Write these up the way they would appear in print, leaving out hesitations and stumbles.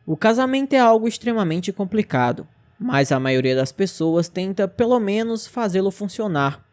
O casamento é algo extremamente complicado, mas a maioria das pessoas tenta pelo menos fazê-lo funcionar.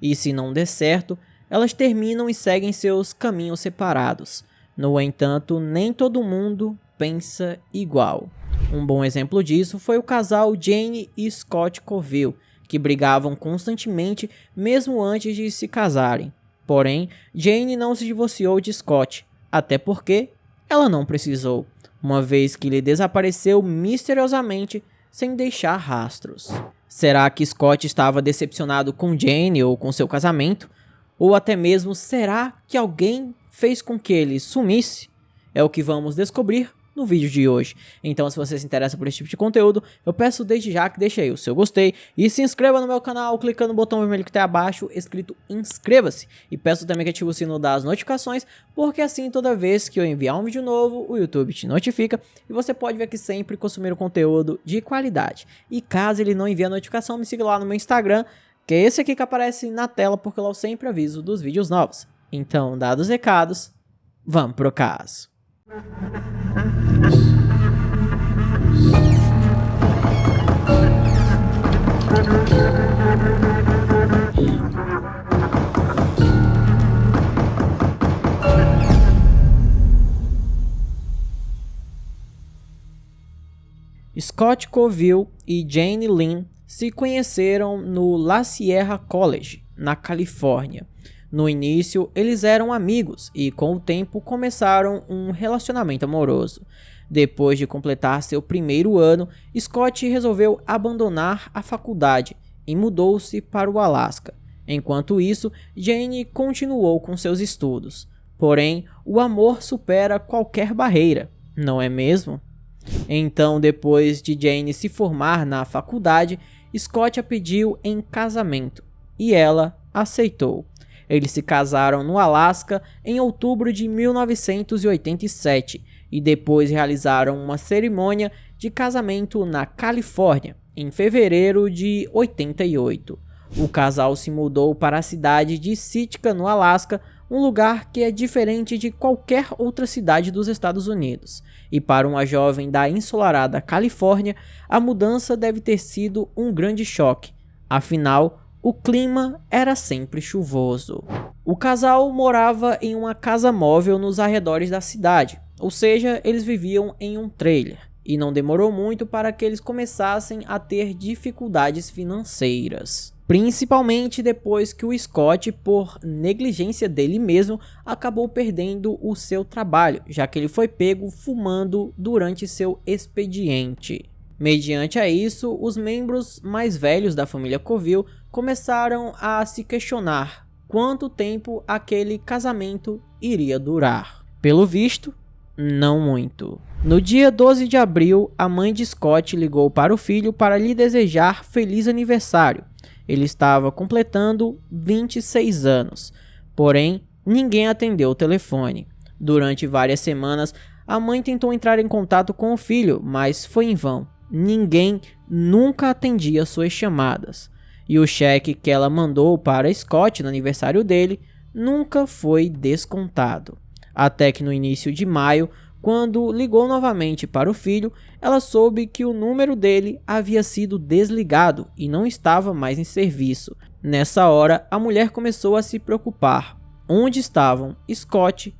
E se não der certo, elas terminam e seguem seus caminhos separados. No entanto, nem todo mundo pensa igual. Um bom exemplo disso foi o casal Jane e Scott Coville, que brigavam constantemente mesmo antes de se casarem. Porém, Jane não se divorciou de Scott, até porque ela não precisou, uma vez que ele desapareceu misteriosamente sem deixar rastros. Será que Scott estava decepcionado com Jane ou com seu casamento? Ou até mesmo será que alguém fez com que ele sumisse? É o que vamos descobrir no vídeo de hoje. Então, se você se interessa por esse tipo de conteúdo, eu peço desde já que deixe aí o seu gostei e se inscreva no meu canal clicando no botão vermelho que tem abaixo escrito inscreva-se. E peço também que ative o sino das notificações, porque assim toda vez que eu enviar um vídeo novo, o YouTube te notifica e você pode ver que sempre consumir um conteúdo de qualidade. E caso ele não envie a notificação, me siga lá no meu Instagram, que é esse aqui que aparece na tela, porque lá eu sempre aviso dos vídeos novos. Então, dados os recados, vamos pro caso. Scott Coville e Jane Lynn se conheceram no La Sierra College, na Califórnia. No início, eles eram amigos e, com o tempo, começaram um relacionamento amoroso. Depois de completar seu primeiro ano, Scott resolveu abandonar a faculdade e mudou-se para o Alasca. Enquanto isso, Jane continuou com seus estudos. Porém, o amor supera qualquer barreira, não é mesmo? Então, depois de Jane se formar na faculdade, Scott a pediu em casamento e ela aceitou. Eles se casaram no Alasca em outubro de 1987 e depois realizaram uma cerimônia de casamento na Califórnia em fevereiro de 88. O casal se mudou para a cidade de Sitka, no Alasca, um lugar que é diferente de qualquer outra cidade dos Estados Unidos. E para uma jovem da ensolarada Califórnia, a mudança deve ter sido um grande choque. Afinal, o clima era sempre chuvoso. O casal morava em uma casa móvel nos arredores da cidade, ou seja, eles viviam em um trailer, e não demorou muito para que eles começassem a ter dificuldades financeiras. Principalmente depois que o Scott, por negligência dele mesmo, acabou perdendo o seu trabalho, já que ele foi pego fumando durante seu expediente. Mediante a isso, os membros mais velhos da família Coville começaram a se questionar quanto tempo aquele casamento iria durar. Pelo visto, não muito. No dia 12 de abril, a mãe de Scott ligou para o filho para lhe desejar feliz aniversário. Ele estava completando 26 anos, porém, ninguém atendeu o telefone. Durante várias semanas, a mãe tentou entrar em contato com o filho, mas foi em vão. Ninguém nunca atendia suas chamadas. E o cheque que ela mandou para Scott no aniversário dele nunca foi descontado. Até que no início de maio, quando ligou novamente para o filho, ela soube que o número dele havia sido desligado e não estava mais em serviço. Nessa hora, a mulher começou a se preocupar. Onde estavam Scott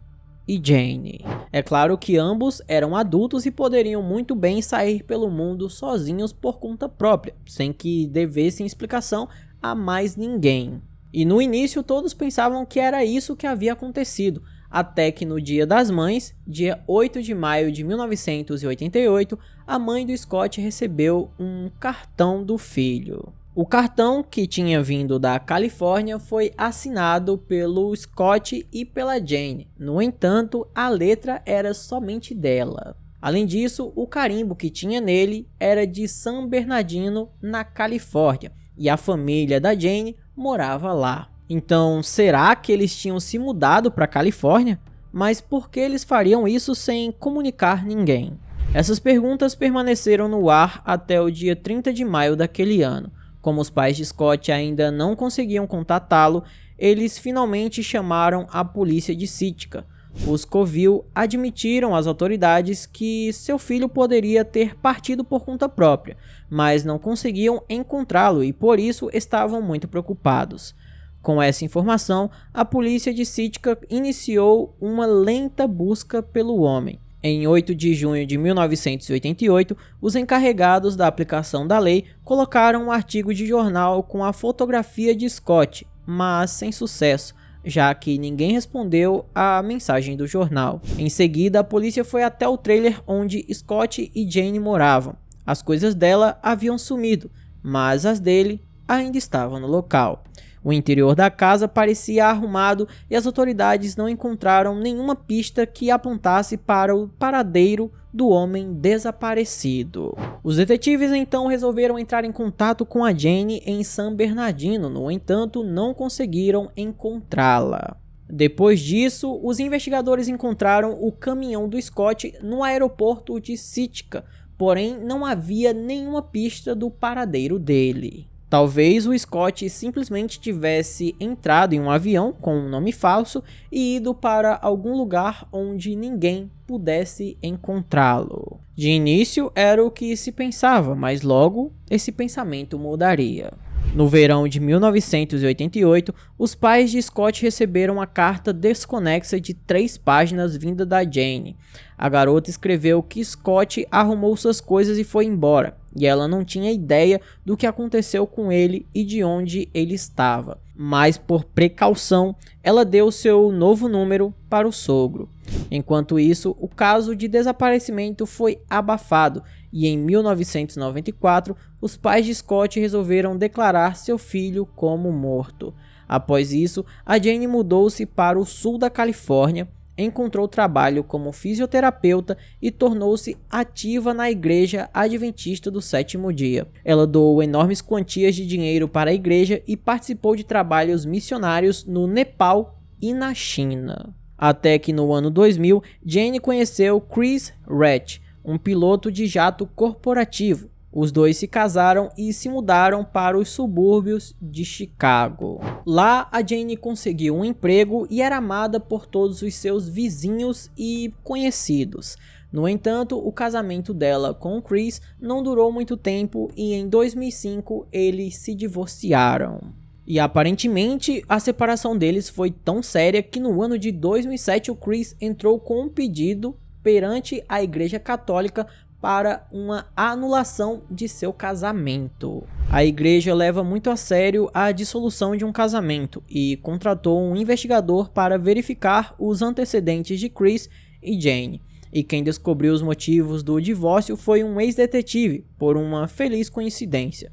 e Jane? É claro que ambos eram adultos e poderiam muito bem sair pelo mundo sozinhos por conta própria, sem que devessem explicação a mais ninguém. E no início todos pensavam que era isso que havia acontecido, até que no Dia das Mães, dia 8 de maio de 1988, a mãe do Scott recebeu um cartão do filho. O cartão, que tinha vindo da Califórnia, foi assinado pelo Scott e pela Jane. No entanto, a letra era somente dela. Além disso, o carimbo que tinha nele era de San Bernardino, na Califórnia, e a família da Jane morava lá. Então, será que eles tinham se mudado para a Califórnia? Mas por que eles fariam isso sem comunicar ninguém? Essas perguntas permaneceram no ar até o dia 30 de maio daquele ano. Como os pais de Scott ainda não conseguiam contatá-lo, eles finalmente chamaram a polícia de Sitka. Os Scoville admitiram às autoridades que seu filho poderia ter partido por conta própria, mas não conseguiam encontrá-lo e por isso estavam muito preocupados. Com essa informação, a polícia de Sitka iniciou uma lenta busca pelo homem. Em 8 de junho de 1988, os encarregados da aplicação da lei colocaram um artigo de jornal com a fotografia de Scott, mas sem sucesso, já que ninguém respondeu à mensagem do jornal. Em seguida, a polícia foi até o trailer onde Scott e Jane moravam. As coisas dela haviam sumido, mas as dele ainda estavam no local. O interior da casa parecia arrumado e as autoridades não encontraram nenhuma pista que apontasse para o paradeiro do homem desaparecido. Os detetives então resolveram entrar em contato com a Jane em San Bernardino, no entanto, não conseguiram encontrá-la. Depois disso, os investigadores encontraram o caminhão do Scott no aeroporto de Sitka, porém não havia nenhuma pista do paradeiro dele. Talvez o Scott simplesmente tivesse entrado em um avião com um nome falso e ido para algum lugar onde ninguém pudesse encontrá-lo. De início era o que se pensava, mas logo esse pensamento mudaria. No verão de 1988, os pais de Scott receberam uma carta desconexa de 3 páginas vinda da Jane. A garota escreveu que Scott arrumou suas coisas e foi embora, e ela não tinha ideia do que aconteceu com ele e de onde ele estava. Mas por precaução, ela deu seu novo número para o sogro. Enquanto isso, o caso de desaparecimento foi abafado e em 1994, os pais de Scott resolveram declarar seu filho como morto. Após isso, a Jane mudou-se para o sul da Califórnia, encontrou trabalho como fisioterapeuta e tornou-se ativa na Igreja Adventista do Sétimo Dia. Ela doou enormes quantias de dinheiro para a igreja e participou de trabalhos missionários no Nepal e na China. Até que no ano 2000, Jane conheceu Chris Rett, um piloto de jato corporativo. Os dois se casaram e se mudaram para os subúrbios de Chicago. Lá, a Jane conseguiu um emprego e era amada por todos os seus vizinhos e conhecidos. No entanto, o casamento dela com Chris não durou muito tempo e em 2005 eles se divorciaram. E aparentemente, a separação deles foi tão séria que no ano de 2007 o Chris entrou com um pedido perante a Igreja Católica para uma anulação de seu casamento. A igreja leva muito a sério a dissolução de um casamento e contratou um investigador para verificar os antecedentes de Chris e Jane. E quem descobriu os motivos do divórcio foi um ex-detetive, por uma feliz coincidência.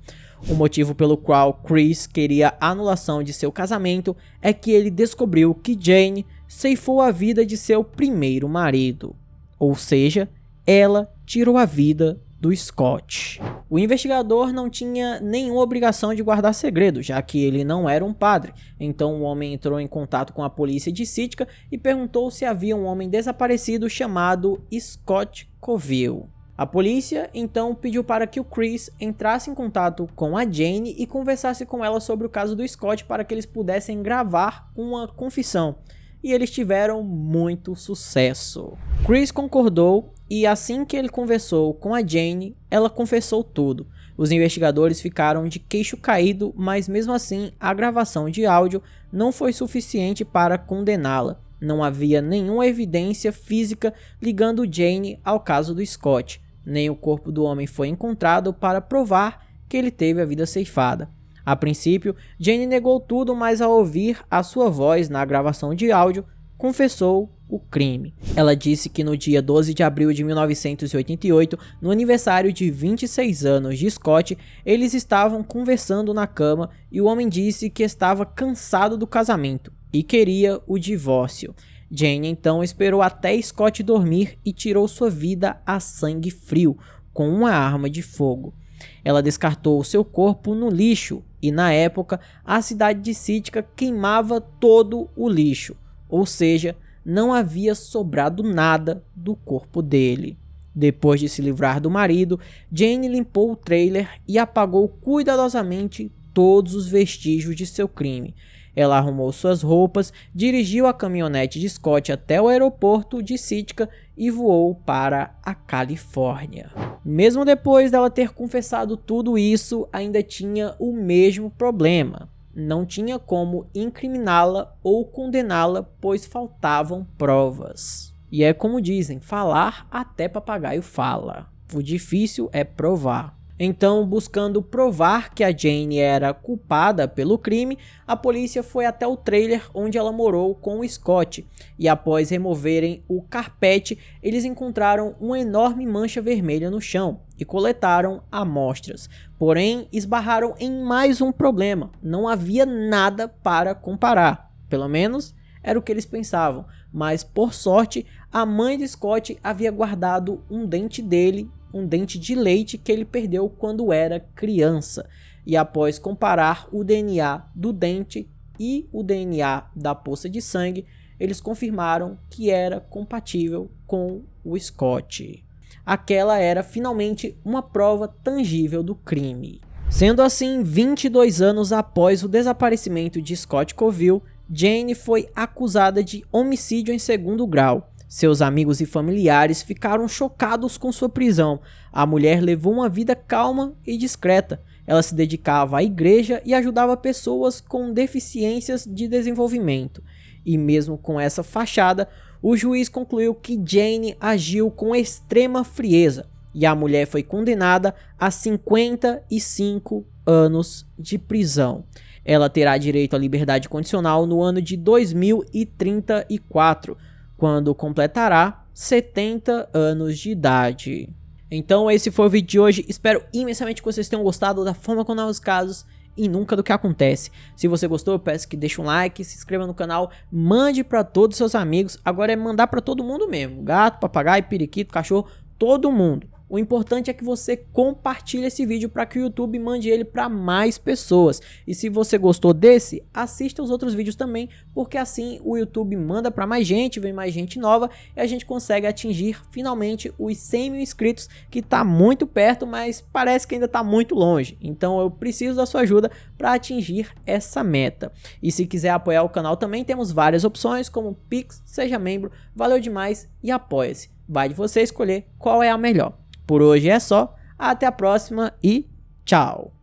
O motivo pelo qual Chris queria a anulação de seu casamento é que ele descobriu que Jane ceifou a vida de seu primeiro marido. Ou seja, ela tirou a vida do Scott. O investigador não tinha nenhuma obrigação de guardar segredo, já que ele não era um padre. Então o homem entrou em contato com a polícia de Sitka e perguntou se havia um homem desaparecido chamado Scott Scoville. A polícia então pediu para que o Chris entrasse em contato com a Jane e conversasse com ela sobre o caso do Scott para que eles pudessem gravar uma confissão. E eles tiveram muito sucesso. Chris concordou e assim que ele conversou com a Jane, ela confessou tudo. Os investigadores ficaram de queixo caído, mas mesmo assim a gravação de áudio não foi suficiente para condená-la. Não havia nenhuma evidência física ligando Jane ao caso do Scott. Nem o corpo do homem foi encontrado para provar que ele teve a vida ceifada. A princípio, Jane negou tudo, mas ao ouvir a sua voz na gravação de áudio, confessou o crime. Ela disse que no dia 12 de abril de 1988, no aniversário de 26 anos de Scott, eles estavam conversando na cama e o homem disse que estava cansado do casamento e queria o divórcio. Jane então esperou até Scott dormir e tirou sua vida a sangue frio, com uma arma de fogo. Ela descartou seu corpo no lixo e, na época, a cidade de Sitka queimava todo o lixo, ou seja, não havia sobrado nada do corpo dele. Depois de se livrar do marido, Jane limpou o trailer e apagou cuidadosamente todos os vestígios de seu crime. Ela arrumou suas roupas, dirigiu a caminhonete de Scott até o aeroporto de Sitka e voou para a Califórnia. Mesmo depois dela ter confessado tudo isso, ainda tinha o mesmo problema. Não tinha como incriminá-la ou condená-la, pois faltavam provas. E é como dizem, falar até papagaio fala. O difícil é provar. Então, buscando provar que a Jane era culpada pelo crime, a polícia foi até o trailer onde ela morou com o Scott. E após removerem o carpete, eles encontraram uma enorme mancha vermelha no chão e coletaram amostras. Porém, esbarraram em mais um problema. Não havia nada para comparar. Pelo menos era o que eles pensavam. Mas, por sorte, a mãe de Scott havia guardado um dente dele, um dente de leite que ele perdeu quando era criança. E após comparar o DNA do dente e o DNA da poça de sangue, eles confirmaram que era compatível com o Scott. Aquela era finalmente uma prova tangível do crime. Sendo assim, 22 anos após o desaparecimento de Scott Colville, Jane foi acusada de homicídio em segundo grau. Seus amigos e familiares ficaram chocados com sua prisão. A mulher levou uma vida calma e discreta. Ela se dedicava à igreja e ajudava pessoas com deficiências de desenvolvimento. E mesmo com essa fachada, o juiz concluiu que Jane agiu com extrema frieza e a mulher foi condenada a 55 anos de prisão. Ela terá direito à liberdade condicional no ano de 2034, quando completará 70 anos de idade. Então esse foi o vídeo de hoje, espero imensamente que vocês tenham gostado da forma como narra os casos e nunca do que acontece. Se você gostou, eu peço que deixe um like, se inscreva no canal, mande para todos os seus amigos. Agora é mandar para todo mundo mesmo, gato, papagaio, periquito, cachorro, todo mundo. O importante é que você compartilhe esse vídeo para que o YouTube mande ele para mais pessoas. E se você gostou desse, assista os outros vídeos também, porque assim o YouTube manda para mais gente, vem mais gente nova e a gente consegue atingir finalmente os 100 mil inscritos, que está muito perto, mas parece que ainda está muito longe. Então eu preciso da sua ajuda para atingir essa meta. E se quiser apoiar o canal também, temos várias opções como Pix, seja membro, valeu demais e apoia-se. Vai de você escolher qual é a melhor. Por hoje é só, até a próxima e tchau!